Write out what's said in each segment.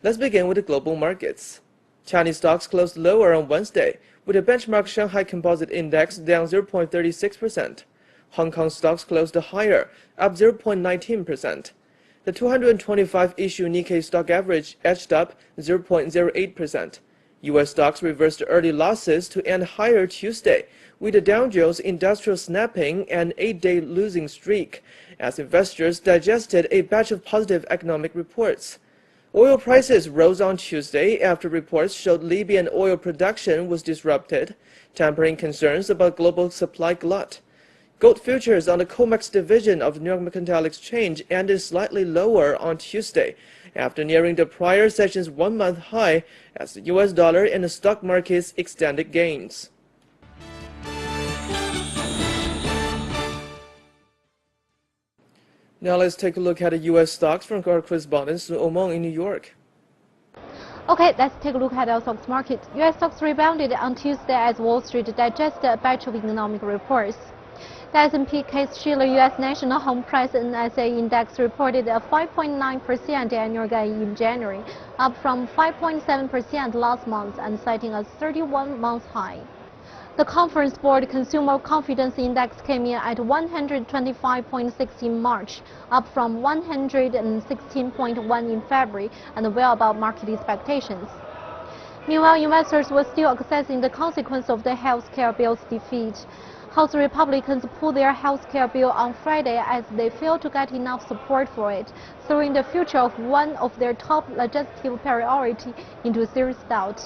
Let's begin with the global markets. Chinese stocks closed lower on Wednesday, with the benchmark Shanghai Composite Index down 0.36%. Hong Kong stocks closed higher, up 0.19%. The 225-issue Nikkei stock average edged up 0.08%. U.S. stocks reversed early losses to end higher Tuesday, with the Dow Jones Industrial snapping an 8-day losing streak, as investors digested a batch of positive economic reports. Oil prices rose on Tuesday after reports showed Libyan oil production was disrupted, tempering concerns about global supply glut. Gold futures on the COMEX division of the New York Mercantile Exchange ended slightly lower on Tuesday, after nearing the prior session's one-month high as the U.S. dollar and the stock markets extended gains. Now let's take a look at the U.S. stocks from our correspondent Su Omong in New York. Okay, let's take a look at our stocks market. U.S. stocks rebounded on Tuesday as Wall Street digested a batch of economic reports. The S&P Case-Shiller U.S. National Home Price NSA Index reported a 5.9% annual gain in January, up from 5.7% last month and setting a 31-month high. The Conference Board Consumer Confidence Index came in at 125.6 in March, up from 116.1 in February and well above market expectations. Meanwhile, investors were still assessing the consequence of the health care bill's defeat. House Republicans pulled their health care bill on Friday as they failed to get enough support for it, throwing the future of one of their top legislative priorities into serious doubt.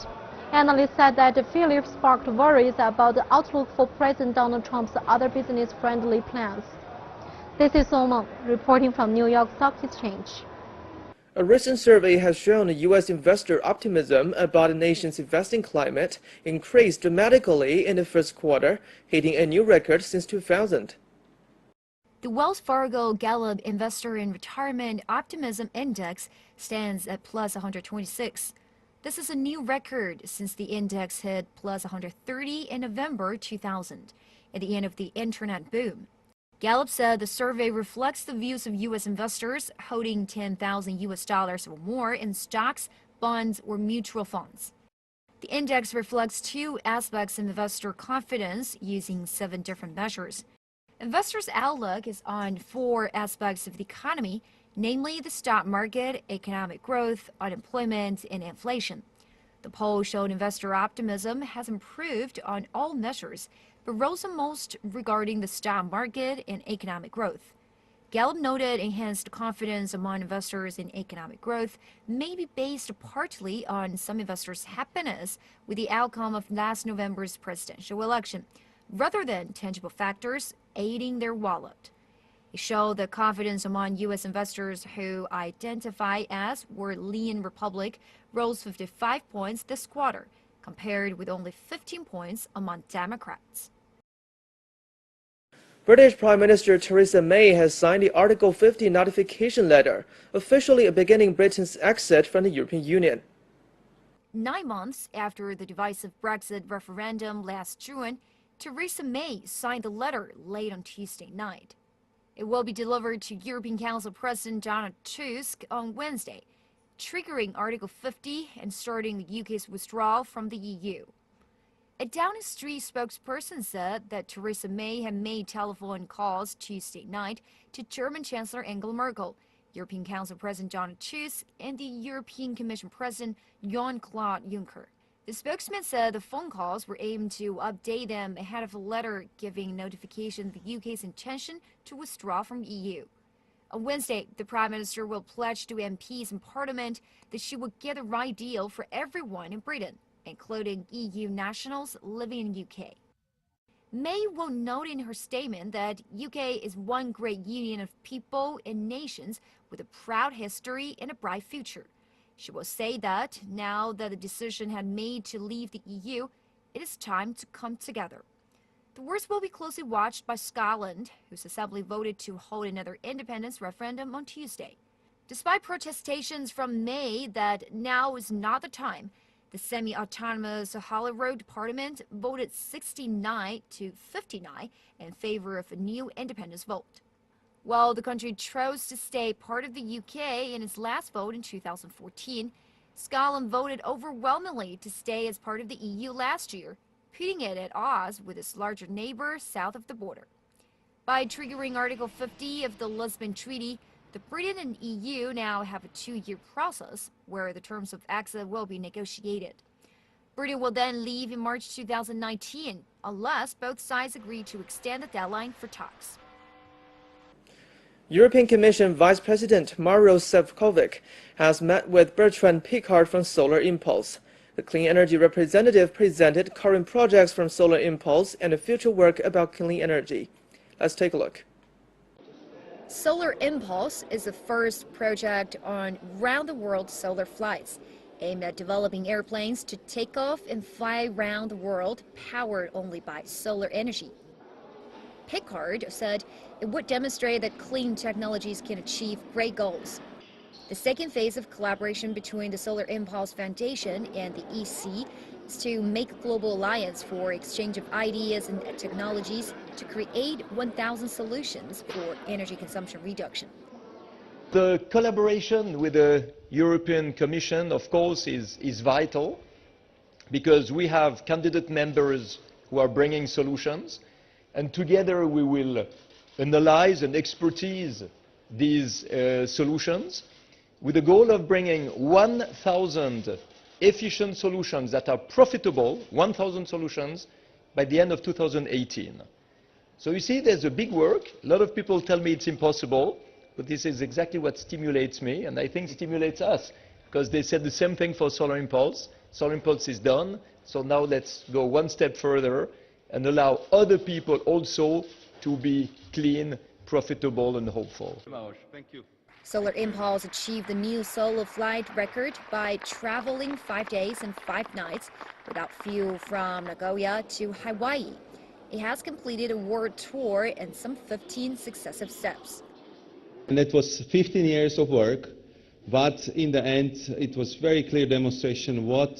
Analysts said that the failure sparked worries about the outlook for President Donald Trump's other business-friendly plans. This is Song reporting from New York Stock Exchange. A recent survey has shown U.S. investor optimism about the nation's investing climate increased dramatically in the first quarter, hitting a new record since 2000. The Wells Fargo Gallup Investor in Retirement Optimism Index stands at plus 126. This is a new record since the index hit plus 130 in November 2000, at the end of the internet boom. Gallup said the survey reflects the views of U.S. investors holding $10,000 or more in stocks, bonds, or mutual funds. The index reflects two aspects of investor confidence using 7 different measures. Investors' outlook is on 4 aspects of the economy, namely the stock market, economic growth, unemployment, and inflation. The poll showed investor optimism has improved on all measures, but rose the most regarding the stock market and economic growth. Gallup noted enhanced confidence among investors in economic growth may be based partly on some investors' happiness with the outcome of last November's presidential election, rather than tangible factors aiding their wallet. It showed that confidence among U.S. investors who identify as or lean Republican rose 55 points this quarter, compared with only 15 points among Democrats. British Prime Minister Theresa May has signed the Article 50 notification letter, officially beginning Britain's exit from the European Union. 9 months after the divisive Brexit referendum last June, Theresa May signed the letter late on Tuesday night. It will be delivered to European Council President Donald Tusk on Wednesday, triggering Article 50 and starting the UK's withdrawal from the EU. A Downing Street spokesperson said that Theresa May had made telephone calls Tuesday night to German Chancellor Angela Merkel, European Council President Donald Tusk, and the European Commission President Jean-Claude Juncker. The spokesman said the phone calls were aimed to update them ahead of a letter giving notification of the UK's intention to withdraw from the EU. On Wednesday, the Prime Minister will pledge to MPs in Parliament that she will get the right deal for everyone in Britain, including EU nationals living in the UK. May will note in her statement that UK is one great union of people and nations with a proud history and a bright future. She will say that now that the decision had made to leave the EU, it is time to come together. The words will be closely watched by Scotland, whose assembly voted to hold another independence referendum on Tuesday. Despite protestations from May that now is not the time, the semi-autonomous Holyrood Parliament voted 69 to 59 in favor of a new independence vote. While the country chose to stay part of the UK in its last vote in 2014, Scotland voted overwhelmingly to stay as part of the EU last year, putting it at odds with its larger neighbor south of the border. By triggering Article 50 of the Lisbon Treaty, the Britain and EU now have a 2-year process where the terms of exit will be negotiated. Britain will then leave in March 2019, unless both sides agree to extend the deadline for talks. European Commission Vice President Mario Sefcovic has met with Bertrand Piccard from Solar Impulse. The clean energy representative presented current projects from Solar Impulse and the future work about clean energy. Let's take a look. Solar Impulse is the first project on round-the-world solar flights, aimed at developing airplanes to take off and fly around the world, powered only by solar energy. Piccard said it would demonstrate that clean technologies can achieve great goals. The second phase of collaboration between the Solar Impulse Foundation and the EC is to make a global alliance for exchange of ideas and technologies to create 1,000 solutions for energy consumption reduction. The collaboration with the European Commission, of course, is vital because we have candidate members who are bringing solutions, and together we will analyze and expertise these solutions with the goal of bringing 1,000 efficient solutions that are profitable, 1,000 solutions, by the end of 2018. So you see, there's a big work. A lot of people tell me it's impossible, but this is exactly what stimulates me, and I think stimulates us, because they said the same thing for Solar Impulse. Solar Impulse is done, so now let's go one step further and allow other people also to be clean, profitable, and hopeful. Thank you. Solar Impulse achieved the new solo flight record by traveling 5 days and 5 nights without fuel from Nagoya to Hawaii. It has completed a world tour and some 15 successive steps. And it was 15 years of work, but in the end it was very clear demonstration what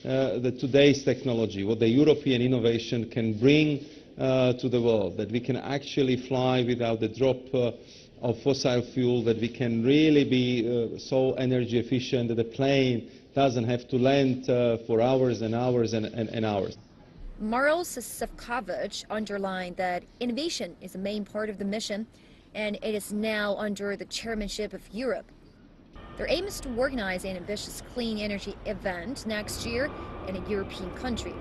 today's technology, what the European innovation can bring to the world, that we can actually fly without the drop of fossil fuel, that we can really be so energy efficient that the plane doesn't have to land for hours and hours and hours. Mario Sefcovic underlined that innovation is a main part of the mission, and it is now under the chairmanship of Europe. Their aim is to organize an ambitious clean energy event next year in a European country.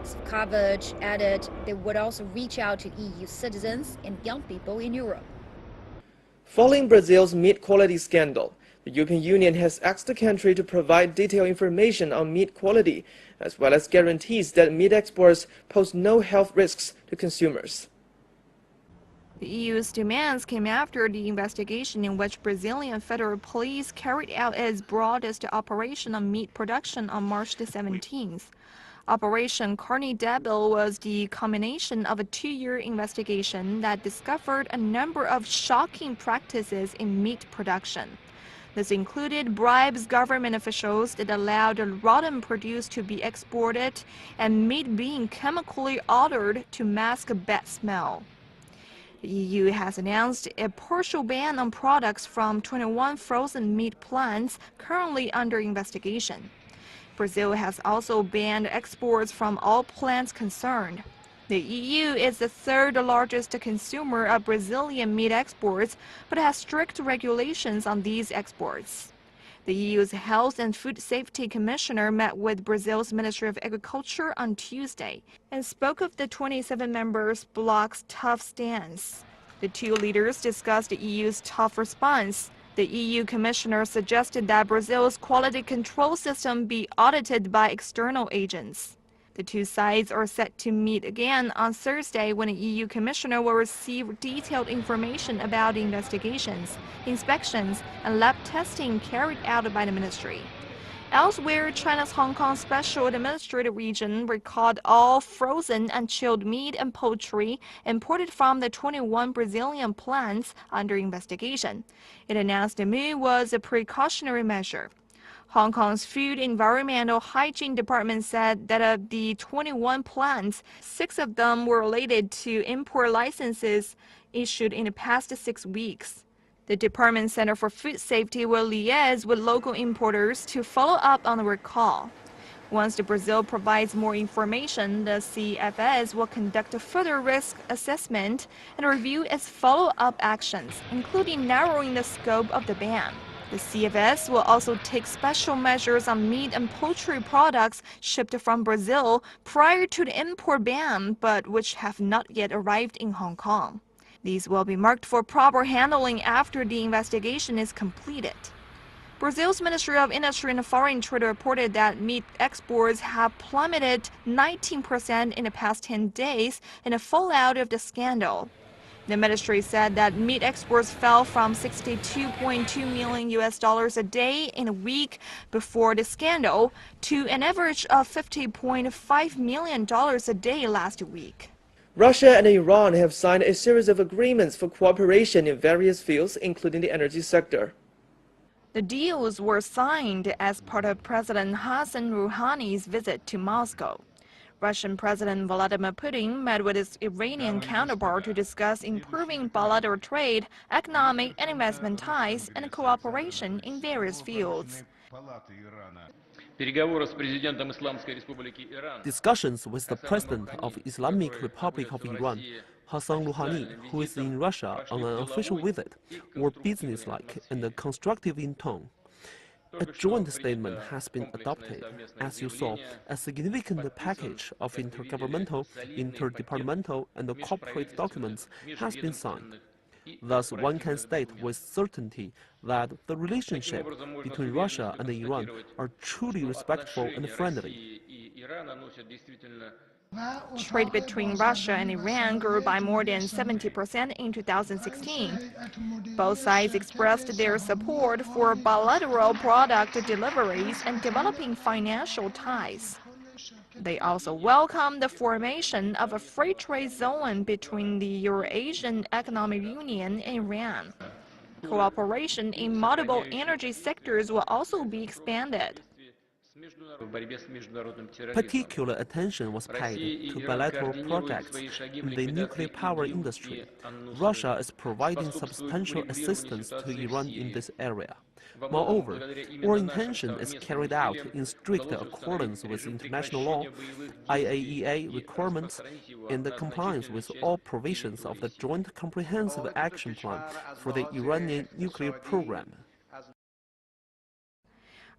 Sefcovic added they would also reach out to EU citizens and young people in Europe. Following Brazil's meat quality scandal, the European Union has asked the country to provide detailed information on meat quality, as well as guarantees that meat exports pose no health risks to consumers. The EU's demands came after the investigation in which Brazilian federal police carried out its broadest operation on meat production on March the 17th. Operation Carne Débil was the culmination of a 2-year investigation that discovered a number of shocking practices in meat production. This included bribes government officials that allowed rotten produce to be exported and meat being chemically altered to mask a bad smell. The EU has announced a partial ban on products from 21 frozen meat plants currently under investigation. Brazil has also banned exports from all plants concerned. The EU is the third largest consumer of Brazilian meat exports, but has strict regulations on these exports. The EU's Health and Food Safety Commissioner met with Brazil's Ministry of Agriculture on Tuesday and spoke of the 27-member bloc's tough stance. The two leaders discussed the EU's tough response. The EU Commissioner suggested that Brazil's quality control system be audited by external agents. The two sides are set to meet again on Thursday when the EU Commissioner will receive detailed information about the investigations, inspections, and lab testing carried out by the ministry. Elsewhere, China's Hong Kong Special Administrative Region recalled all frozen and chilled meat and poultry imported from the 21 Brazilian plants under investigation. It announced the move was a precautionary measure. Hong Kong's Food Environmental Hygiene Department said that of the 21 plants, 6 of them were related to import licenses issued in the past 6 weeks. The Department Center for Food Safety will liaise with local importers to follow up on the recall. Once Brazil provides more information, the CFS will conduct a further risk assessment and review its follow-up actions, including narrowing the scope of the ban. The CFS will also take special measures on meat and poultry products shipped from Brazil prior to the import ban, but which have not yet arrived in Hong Kong. These will be marked for proper handling after the investigation is completed. Brazil's Ministry of Industry and Foreign Trade reported that meat exports have plummeted 19% in the past 10 days in the fallout of the scandal. The ministry said that meat exports fell from $62.2 million a day in a week before the scandal to an average of $50.5 million a day last week. Russia and Iran have signed a series of agreements for cooperation in various fields, including the energy sector. The deals were signed as part of President Hassan Rouhani's visit to Moscow. Russian President Vladimir Putin met with his Iranian counterpart to discuss improving bilateral trade, economic and investment ties, and cooperation in various fields. Discussions with the President of Islamic Republic of Iran, Hassan Rouhani, who is in Russia on an official visit, were businesslike and constructive in tone. A joint statement has been adopted. As you saw, a significant package of intergovernmental, interdepartmental, and corporate documents has been signed. Thus, one can state with certainty that the relationship between Russia and Iran are truly respectful and friendly. Trade between Russia and Iran grew by more than 70% in 2016. Both sides expressed their support for bilateral product deliveries and developing financial ties. They also welcomed the formation of a free trade zone between the Eurasian Economic Union and Iran. Cooperation in multiple energy sectors will also be expanded. Particular attention was paid to bilateral projects in the nuclear power industry. Russia is providing substantial assistance to Iran in this area. Moreover, our intention is carried out in strict accordance with international law, IAEA requirements, and compliance with all provisions of the Joint Comprehensive Action Plan for the Iranian nuclear program.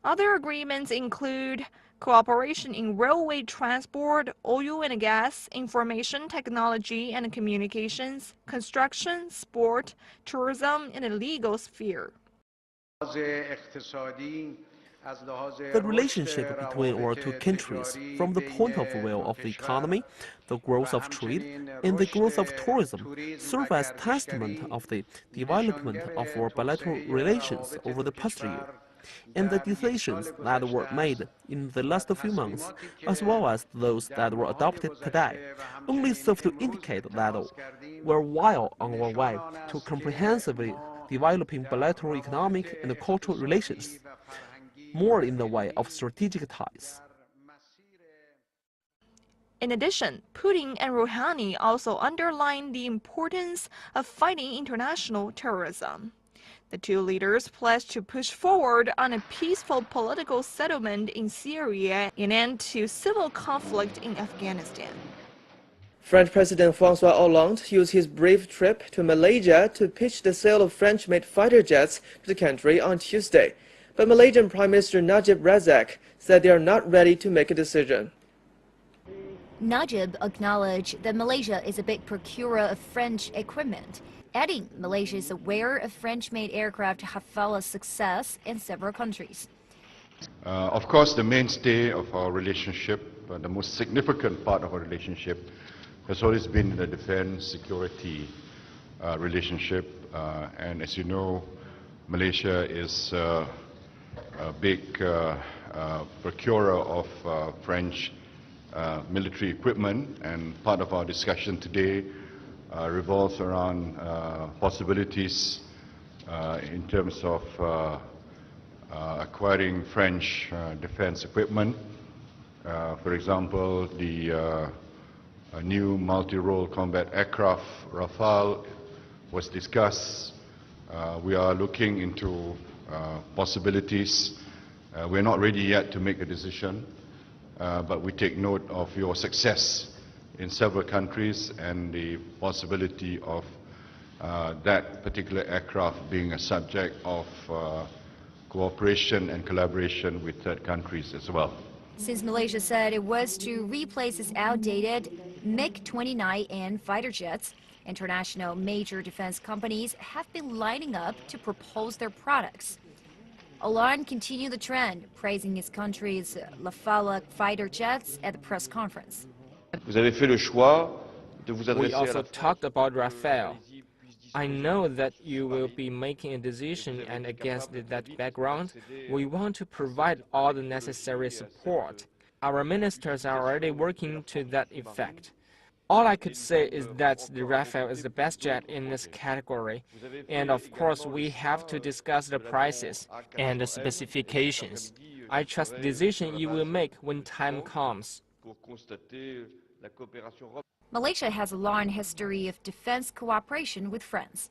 Other agreements include cooperation in railway transport, oil and gas, information technology and communications, construction, sport, tourism, and the legal sphere. The relationship between our two countries, from the point of view of the economy, the growth of trade, and the growth of tourism, serve as testament of the development of our bilateral relations over the past year. And the decisions that were made in the last few months, as well as those that were adopted today, only serve to indicate that we're well on our way to comprehensively developing bilateral economic and cultural relations, more in the way of strategic ties. In addition, Putin and Rouhani also underlined the importance of fighting international terrorism. The two leaders pledged to push forward on a peaceful political settlement in Syria and an end to civil conflict in Afghanistan. French President François Hollande used his brief trip to Malaysia to pitch the sale of French-made fighter jets to the country on Tuesday. But Malaysian Prime Minister Najib Razak said they are not ready to make a decision. Najib acknowledged that Malaysia is a big procurer of French equipment, adding Malaysia is aware of French-made aircraft have found a success in several countries. Of course, the mainstay of our relationship, the most significant part of our relationship, has always been the defense security relationship. And as you know, Malaysia is a big procurer of French military equipment, and part of our discussion today revolves around possibilities in terms of acquiring French defense equipment. For example, the new multi-role combat aircraft Rafale was discussed. We are looking into possibilities. We're not ready yet to make a decision, but we take note of your success in several countries and the possibility of that particular aircraft being a subject of cooperation and collaboration with third countries as well. Since Malaysia said it was to replace its outdated MiG-29 fighter jets, international major defense companies have been lining up to propose their products. Olan continued the trend, praising his country's Rafale fighter jets at the press conference. We also talked about Rafale. I know that you will be making a decision, and against that background, we want to provide all the necessary support. Our ministers are already working to that effect. All I could say is that the Rafale is the best jet in this category, and of course we have to discuss the prices and the specifications. I trust the decision you will make when time comes. Malaysia has a long history of defense cooperation with France.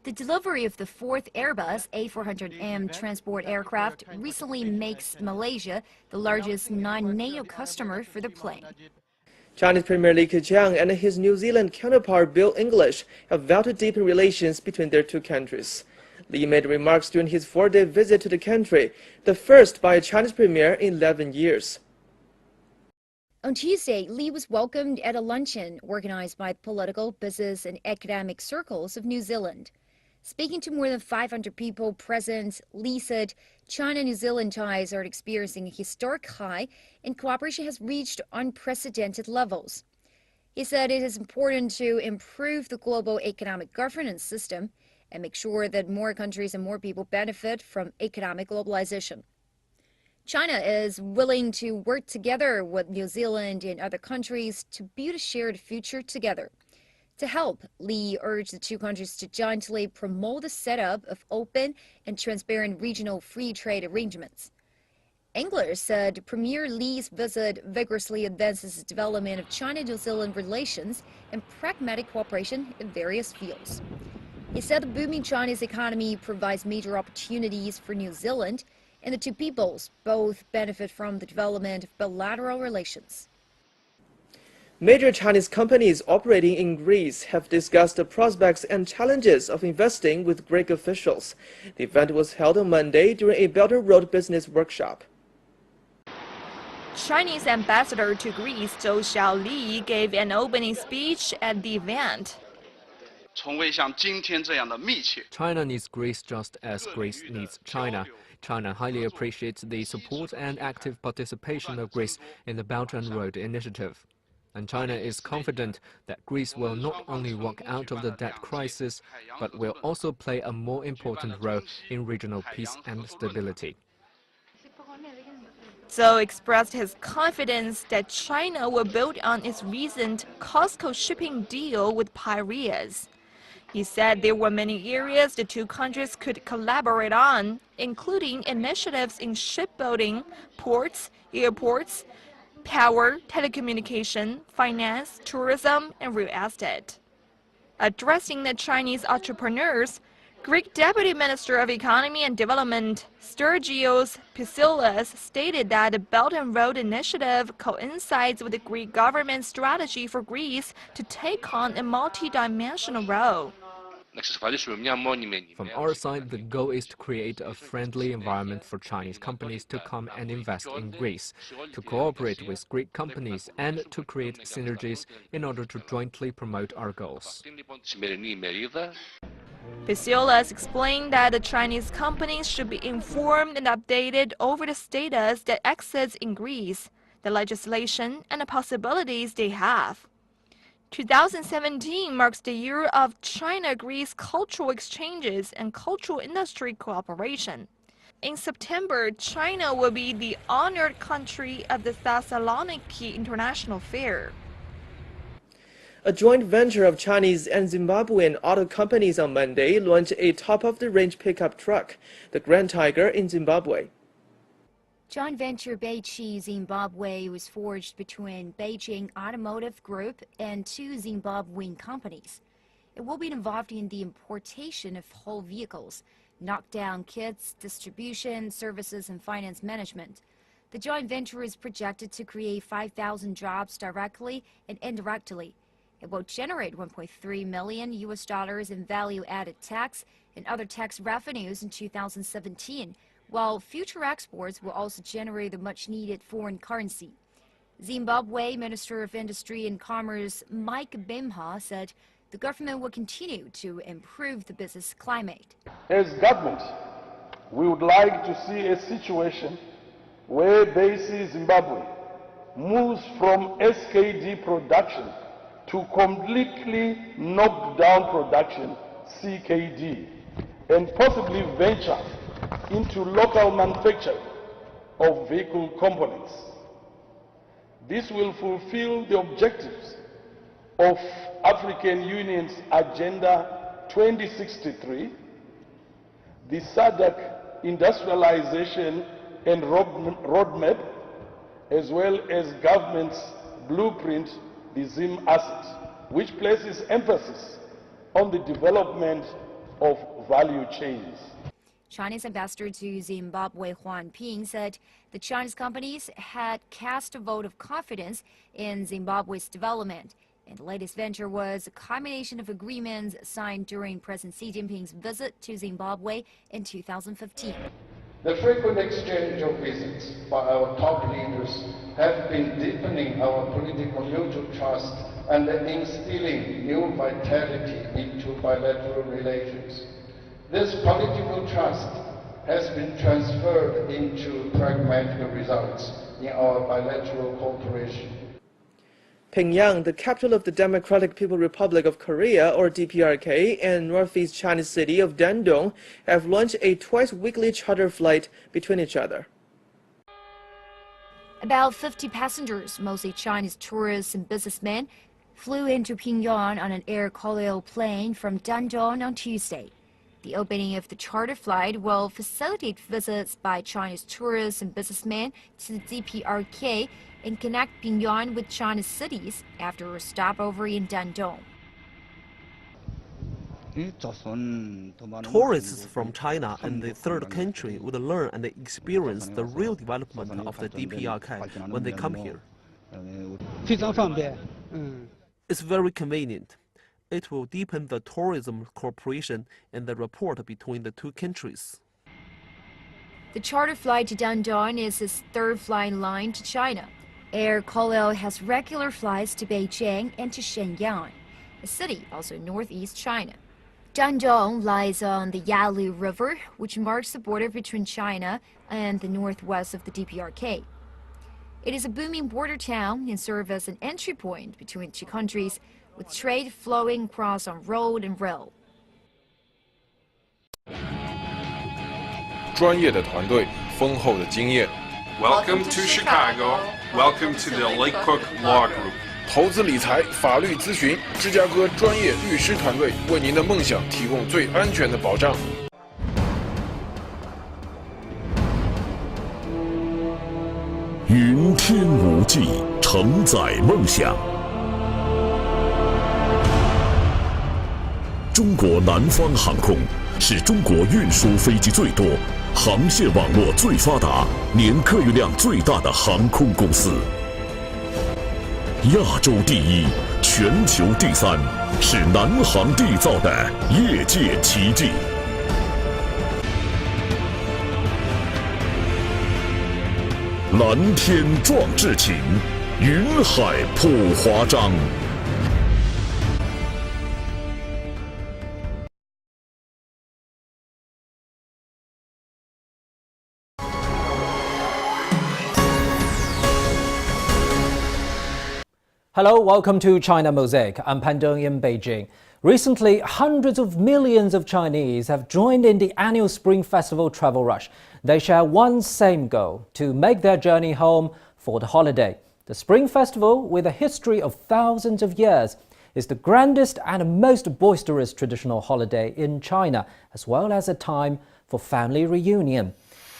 The delivery of the fourth Airbus A400M transport aircraft recently makes Malaysia the largest non-NATO customer for the plane. Chinese Premier Li Keqiang and his New Zealand counterpart Bill English have vowed to deepen relations between their two countries. Li made remarks during his 4-day visit to the country, the first by a Chinese premier in 11 years. On Tuesday, Li was welcomed at a luncheon organized by political, business, and academic circles of New Zealand. Speaking to more than 500 people present, Li said China-New Zealand ties are experiencing a historic high and cooperation has reached unprecedented levels. He said it is important to improve the global economic governance system and make sure that more countries and more people benefit from economic globalization. China is willing to work together with New Zealand and other countries to build a shared future together. To help, Li urged the two countries to jointly promote the setup of open and transparent regional free trade arrangements. English said Premier Li's visit vigorously advances the development of China-New Zealand relations and pragmatic cooperation in various fields. He said the booming Chinese economy provides major opportunities for New Zealand, and the two peoples both benefit from the development of bilateral relations. Major Chinese companies operating in Greece have discussed the prospects and challenges of investing with Greek officials. The event was held on Monday during a Belt and Road business workshop. Chinese ambassador to Greece Zhou Xiaoli gave an opening speech at the event. China needs Greece just as Greece needs China. China highly appreciates the support and active participation of Greece in the Belt and Road Initiative. And China is confident that Greece will not only walk out of the debt crisis, but will also play a more important role in regional peace and stability. Zhou expressed his confidence that China will build on its recent COSCO shipping deal with Piraeus. He said there were many areas the two countries could collaborate on, including initiatives in shipbuilding, ports, airports, power, telecommunication, finance, tourism, and real estate. Addressing the Chinese entrepreneurs, Greek Deputy Minister of Economy and Development Stergios Pisoulas stated that the Belt and Road Initiative coincides with the Greek government's strategy for Greece to take on a multidimensional role. From our side, the goal is to create a friendly environment for Chinese companies to come and invest in Greece, to cooperate with Greek companies, and to create synergies in order to jointly promote our goals. Pisoulas explained that the Chinese companies should be informed and updated over the status that exists in Greece, the legislation, and the possibilities they have. 2017 marks the year of China-Greece cultural exchanges and cultural industry cooperation. In September, China will be the honored country of the Thessaloniki International Fair. A joint venture of Chinese and Zimbabwean auto companies on Monday launched a top-of-the-range pickup truck, the Grand Tiger, in Zimbabwe. Joint venture Beijing Zimbabwe was forged between Beijing Automotive Group and two Zimbabwean companies. It will be involved in the importation of whole vehicles, knockdown kits, distribution, services, and finance management. The joint venture is projected to create 5,000 jobs directly and indirectly. It will generate $1.3 million in value-added tax and other tax revenues in 2017, while future exports will also generate the much-needed foreign currency. Zimbabwe Minister of Industry and Commerce Mike Bimha said the government will continue to improve the business climate. As government, we would like to see a situation where Base Zimbabwe moves from SKD production to completely knocked down production, CKD, and possibly venture into local manufacture of vehicle components. This will fulfill the objectives of African Union's Agenda 2063, the SADC industrialization and roadmap, as well as government's blueprint, the Zim asset, which places emphasis on the development of value chains. Chinese ambassador to Zimbabwe Huan Ping said the Chinese companies had cast a vote of confidence in Zimbabwe's development, and the latest venture was a combination of agreements signed during President Xi Jinping's visit to Zimbabwe in 2015. The frequent exchange of visits by our top leaders have been deepening our political mutual trust and instilling new vitality into bilateral relations. This political trust has been transferred into pragmatic results in our bilateral cooperation. Pyongyang, the capital of the Democratic People's Republic of Korea, or DPRK, and northeast Chinese city of Dandong have launched a twice-weekly charter flight between each other. About 50 passengers, mostly Chinese tourists and businessmen, flew into Pyongyang on an Air Koryo plane from Dandong on Tuesday. The opening of the charter flight will facilitate visits by Chinese tourists and businessmen to the DPRK and connect Pyongyang with China's cities after a stopover in Dandong. Tourists from China and the third country would learn and experience the real development of the DPRK when they come here. It's very convenient. It will deepen the tourism cooperation and the rapport between the two countries. The charter flight to Dandong is its third flying line to China. Air Koryo has regular flights to Beijing and to Shenyang, a city also in northeast China. Dandong lies on the Yalu River, which marks the border between China and the northwest of the DPRK. It is a booming border town and serves as an entry point between two countries, with trade flowing across on road and rail. 专业的团队，丰厚的经验。Welcome to Chicago. Welcome to the Lake Cook Law Group. 投资理财、法律咨询，芝加哥专业律师团队为您的梦想提供最安全的保障。云天无际，承载梦想。中国南方航空是中国运输飞机最多、航线网络最发达、年客运量最大的航空公司。亚洲第一，全球第三，是南航缔造的业界奇迹。蓝天壮志情，云海谱华章。Hello, welcome to China Mosaic. I'm Pandong in Beijing. Recently, hundreds of millions of Chinese have joined in the annual Spring Festival travel rush. They share one same goal, to make their journey home for the holiday. The Spring Festival, with a history of thousands of years, is the grandest and most boisterous traditional holiday in China, as well as a time for family reunion.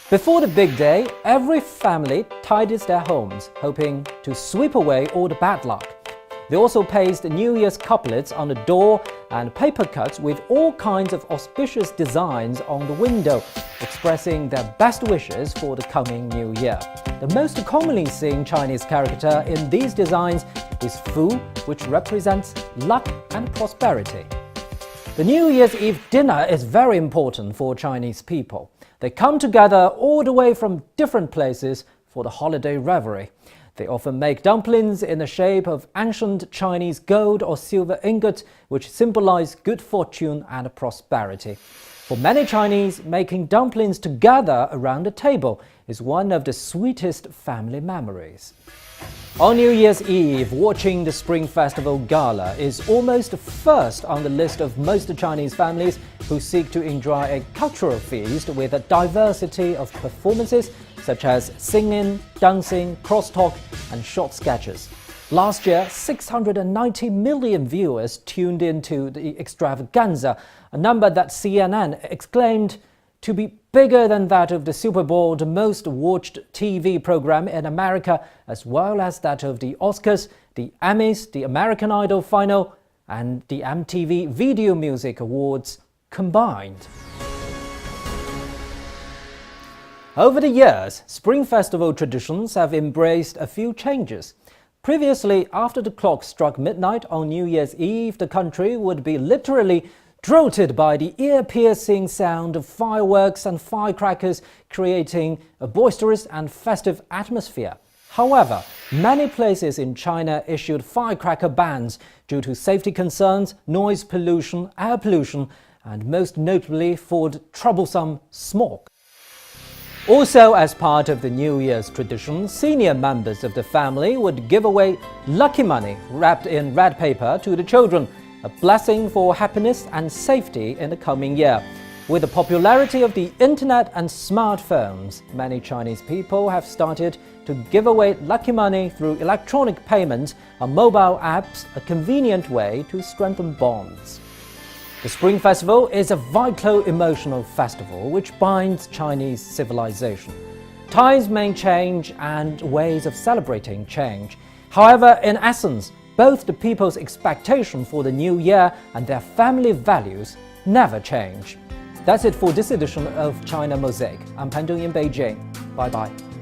Before the big day, every family tidies their homes, hoping to sweep away all the bad luck. They also pasted New Year's couplets on the door and paper cuts with all kinds of auspicious designs on the window, expressing their best wishes for the coming new year. The most commonly seen Chinese character in these designs is Fu, which represents luck and prosperity. The New Year's Eve dinner is very important for Chinese people. They come together all the way from different places for the holiday revelry. They often make dumplings in the shape of ancient Chinese gold or silver ingots, which symbolize good fortune and prosperity. For many Chinese, making dumplings together around the table is one of the sweetest family memories. On New Year's Eve, watching the Spring Festival Gala is almost first on the list of most Chinese families who seek to enjoy a cultural feast with a diversity of performances such as singing, dancing, crosstalk, and short sketches. Last year, 690 million viewers tuned into the extravaganza, a number that CNN exclaimed to be bigger than that of the Super Bowl, the most watched TV program in America, as well as that of the Oscars, the Emmys, the American Idol final, and the MTV Video Music Awards combined. Over the years, Spring Festival traditions have embraced a few changes. Previously, after the clock struck midnight on New Year's Eve, the country would be literally jolted by the ear-piercing sound of fireworks and firecrackers, creating a boisterous and festive atmosphere. However, many places in China issued firecracker bans due to safety concerns, noise pollution, air pollution, and most notably for the troublesome smog. Also, as part of the New Year's tradition, senior members of the family would give away lucky money wrapped in red paper to the children, a blessing for happiness and safety in the coming year. With the popularity of the internet and smartphones, many Chinese people have started to give away lucky money through electronic payments on mobile apps, a convenient way to strengthen bonds. The Spring Festival is a vital emotional festival which binds Chinese civilization. Times may change and ways of celebrating change. However, in essence, both the people's expectation for the new year and their family values never change. That's it for this edition of China Mosaic. I'm Pan Dong in Beijing. Bye-bye.